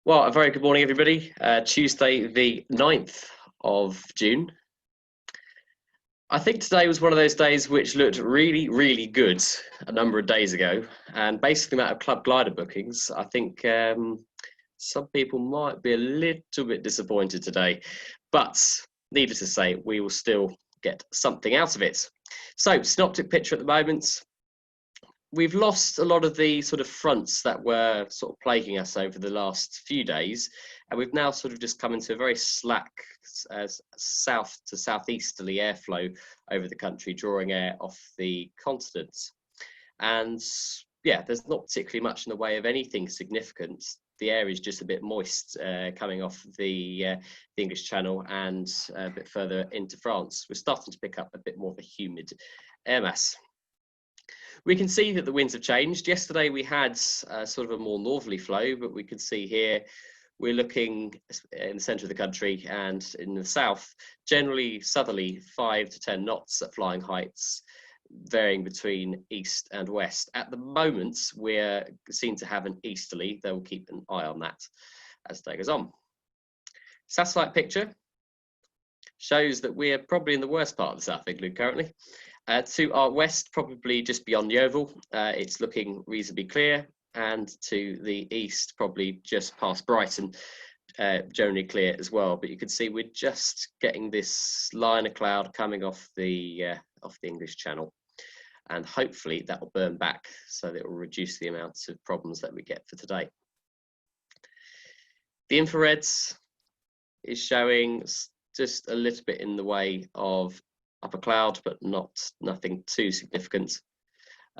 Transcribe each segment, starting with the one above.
Well, a very good morning, everybody. Tuesday, the 9th of June. I think today was one of those days which looked really, really good a number of days ago. And based on the amount of club glider bookings, I think some people might be a little bit disappointed today. But needless to say, we will still get something out of it. So, synoptic picture at the moment. We've lost a lot of the sort of fronts that were sort of plaguing us over the last few days, and we've now sort of just come into a very slack south to southeasterly airflow over the country, drawing air off the continent. And yeah, there's not particularly much in the way of anything significant. The air is just a bit moist coming off the English Channel and a bit further into France. We're starting to pick up a bit more of a humid air mass. We can see that the winds have changed. Yesterday we had sort of a more northerly flow, but we can see here we're looking in the centre of the country and in the south, generally southerly 5 to 10 knots at flying heights, varying between east and west. At the moment, we're seen to have an easterly, though we'll keep an eye on that as the day goes on. Satellite picture shows that we're probably in the worst part of the South of England currently. To our west, probably just beyond the Oval, it's looking reasonably clear, and to the east, probably just past Brighton, generally clear as well. But you can see we're just getting this line of cloud coming off the English Channel, and hopefully that will burn back so that it will reduce the amount of problems that we get for today. The infrareds is showing just a little bit in the way of upper cloud, but nothing too significant.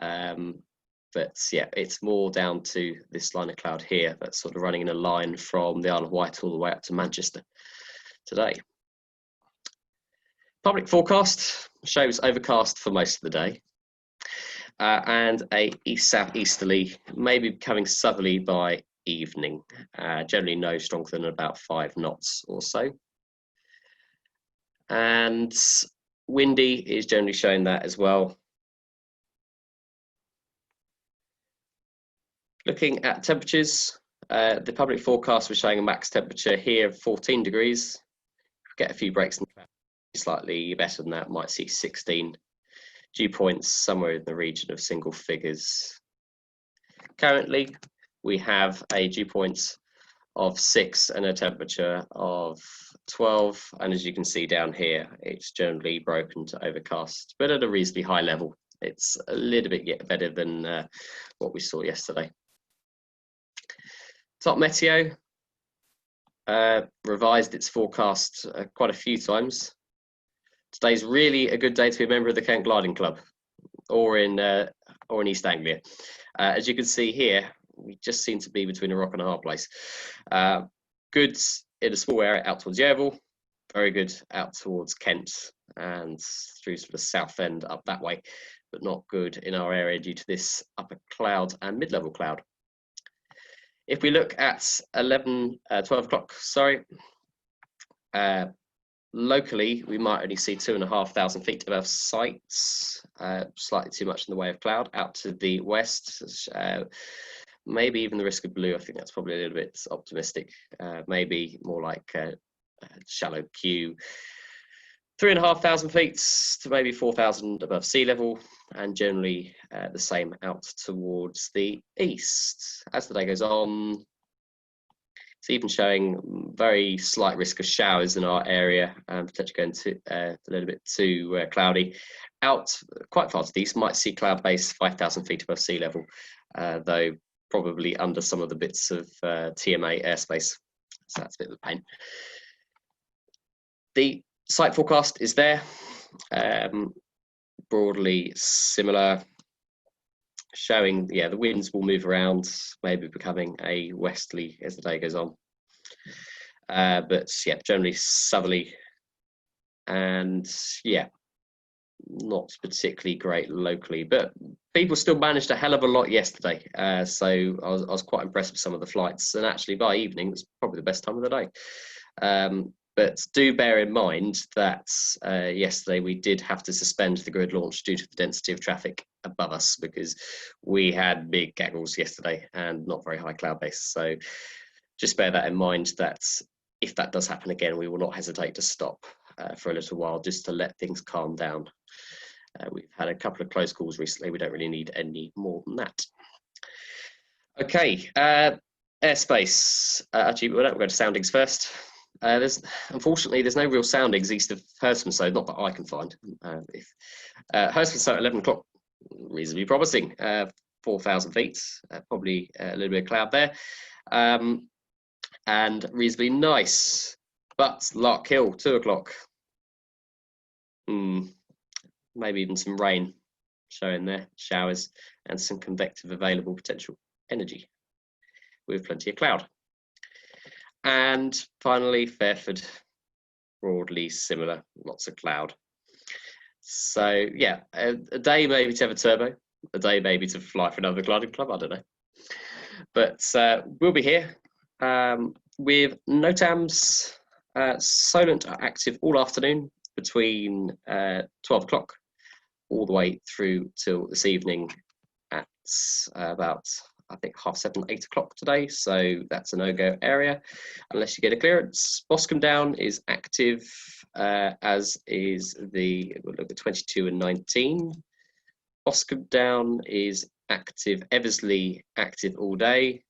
But yeah, it's more down to this line of cloud here that's sort of running in a line from the Isle of Wight all the way up to Manchester today. Public forecast shows overcast for most of the day, and a east-south-easterly, maybe becoming southerly by evening. Generally no stronger than about 5 knots or so. And windy is generally showing that as well. Looking at temperatures, the public forecast was showing a max temperature here of 14 degrees. Get a few breaks in the cloud, slightly better than that, might see 16. Dew points somewhere in the region of single figures. Currently, we have a dew point of 6 and a temperature of 12, and as you can see down here, it's generally broken to overcast, but at a reasonably high level. It's a little bit better than what we saw yesterday. Top Meteo revised its forecast quite a few times. Today's really a good day to be a member of the Kent Gliding Club, or in East Anglia. As you can see here, we just seem to be between a rock and a hard place. Good in a small area out towards Yeovil, very good out towards Kent and through to the south end up that way, but not good in our area due to this upper cloud and mid-level cloud. If we look at 12 o'clock, locally, we might only see 2,500 feet above sights, slightly too much in the way of cloud. Out to the west, maybe even the risk of blue. I think that's probably a little bit optimistic. Maybe more like shallow Q. 3,500 feet to maybe 4,000 above sea level, and generally the same out towards the east. As the day goes on, it's even showing very slight risk of showers in our area, and potentially going to a little bit too cloudy. Out quite far to the east, might see cloud base 5,000 feet above sea level, though probably under some of the bits of TMA airspace. So that's a bit of a pain. The site forecast is there, broadly similar, showing the winds will move around, maybe becoming a westerly as the day goes on, but yeah, generally southerly, and yeah, not particularly great locally, but people still managed a hell of a lot yesterday, so I was quite impressed with some of the flights, and actually by evening it's probably the best time of the day. But do bear in mind that yesterday we did have to suspend the grid launch due to the density of traffic above us, because we had big gaggles yesterday and not very high cloud base. So just bear that in mind, that if that does happen again, we will not hesitate to stop for a little while just to let things calm down. We've had a couple of close calls recently. We don't really need any more than that. Okay, airspace. Actually, we'll go to soundings first. Unfortunately, there's no real soundings east of Hurstmonceux, not that I can find. Hurstmonceux at 11 o'clock, reasonably promising. 4,000 feet, probably a little bit of cloud there, and reasonably nice. But Lark Hill, 2 o'clock. Maybe even some rain showing there, showers, and some convective available potential energy with plenty of cloud. And finally, Fairford, broadly similar, lots of cloud. So yeah, a day maybe to have a turbo, a day maybe to fly for another gliding club, I don't know. But we'll be here with NOTAMs. Solent are active all afternoon between 12 o'clock all the way through till this evening at about, I think, 7:30, 8 o'clock today. So that's a no-go area unless you get a clearance. Boscombe Down is active, as is we'll look at 22 and 19. Boscombe Down is active. Eversley active all day.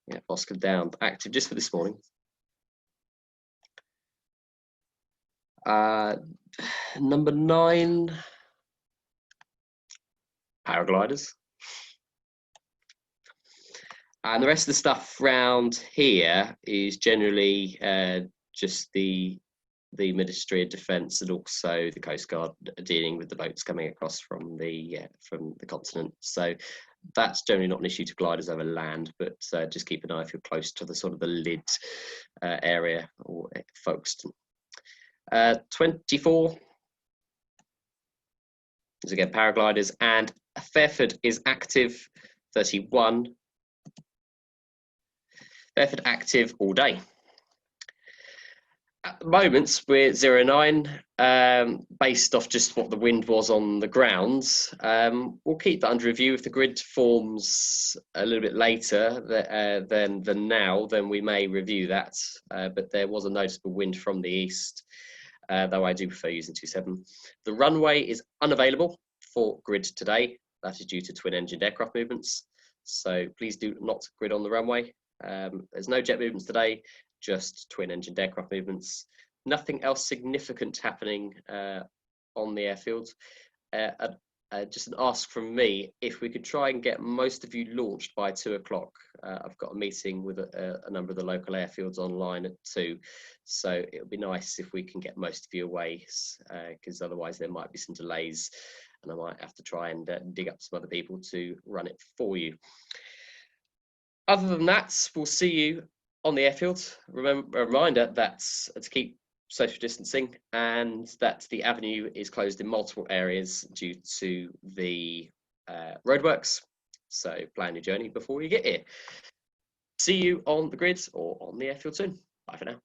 Yeah, Boscombe Down active just for this morning. Number 9, paragliders. And the rest of the stuff around here is generally just the Ministry of Defence and also the Coast Guard dealing with the boats coming across from the continent. So that's generally not an issue to gliders over land, but just keep an eye if you're close to the sort of the Lid area or Folkestone. 24 is again paragliders, and Fairford is active. 31. Fairford active all day. At the moment, we're 0.9, based off just what the wind was on the ground. We'll keep that under review. If the grid forms a little bit later than now, then we may review that. But there was a noticeable wind from the east, though I do prefer using 2.7. The runway is unavailable for grid today. That is due to twin-engined aircraft movements. So please do not grid on the runway. There's no jet movements today, just twin-engined aircraft movements. Nothing else significant happening on the airfield. Just an ask from me, if we could try and get most of you launched by 2 o'clock. I've got a meeting with a number of the local airfields online at 2, so it would be nice if we can get most of you away, because otherwise there might be some delays and I might have to try and dig up some other people to run it for you. Other than that, we'll see you on the airfield. Remember, a reminder that to keep social distancing and that the avenue is closed in multiple areas due to the roadworks. So plan your journey before you get here. See you on the grid or on the airfield soon. Bye for now.